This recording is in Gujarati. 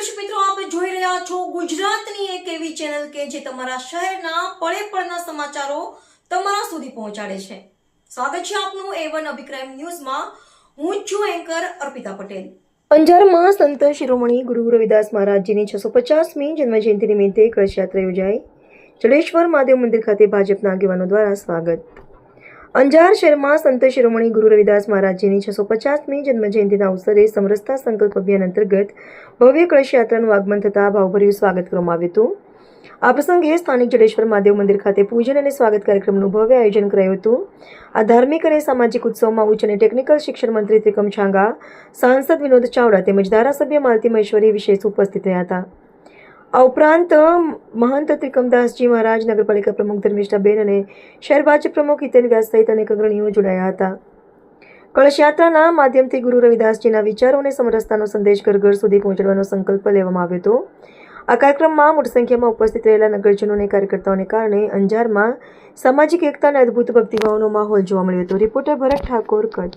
દર્શક મિત્રો, આપ જોઈ રહ્યા છો ગુજરાતની એક એવી ચેનલ કે જે તમારા શહેરના પળે પળના સમાચારો તમારા સુધી પહોંચાડે છે. સ્વાગત છે આપનું A1 અભિક્રાઇમ ન્યૂઝમાં. હું છું એન્કર અર્પિતા પટેલ. અંજારમાં સંત શિરોમણી ગુરુ રવિદાસ મહારાજજીની 650મી જન્મજયંતિ નિમિત્તે કળશયાત્રા યોજાઈ. જડેશ્વર મહાદેવ મંદિર ખાતે ભાજપના આગેવાનો દ્વારા સ્વાગત. અંજાર શહેરમાં સંત શિરોમણી ગુરુ રવિદાસ મહારાજજીની 650મી જન્મજયંતિના અવસરે સમરસતા સંકલ્પ અભિયાન અંતર્ગત ભવ્ય કળશયાત્રાનું આગમન થતાં ભાવભર્યું સ્વાગત કરવામાં આવ્યું હતું. આ પ્રસંગે સ્થાનિક જડેશ્વર મહાદેવ મંદિર ખાતે પૂજન અને સ્વાગત કાર્યક્રમનું ભવ્ય આયોજન કરાયું હતું. આ ધાર્મિક અને સામાજિક ઉત્સવમાં ઉચ્ચ અને ટેકનિકલ શિક્ષણ મંત્રી ત્રિકમ છાંગા, સાંસદ વિનોદ ચાવડા તેમજ ધારાસભ્ય માલતી મહેશ્વરી વિશેષ ઉપસ્થિત રહ્યા હતા. આ ઉપરાંત મહંત ત્રિકમદાસજી મહારાજ, નગરપાલિકા પ્રમુખ ધર્મિષ્ઠાબેન અને શહેર ભાજપ પ્રમુખ હિતેન વ્યાસ સહિત અનેક અગ્રણીઓ જોડાયા હતા. કળશયાત્રાના માધ્યમથી ગુરુ રવિદાસજીના વિચારો અને સમરસતાનો સંદેશ ઘર ઘર સુધી પહોંચાડવાનો સંકલ્પ લેવામાં આવ્યો હતો. આ કાર્યક્રમમાં મોટી સંખ્યામાં ઉપસ્થિત રહેલા નગરજનો અને કાર્યકર્તાઓને કારણે અંજારમાં સામાજિક એકતા અને અદ્ભુત ભક્તિભાવનો માહોલ જોવા મળ્યો હતો. રિપોર્ટર ભરત ઠાકોર, કચ્છ.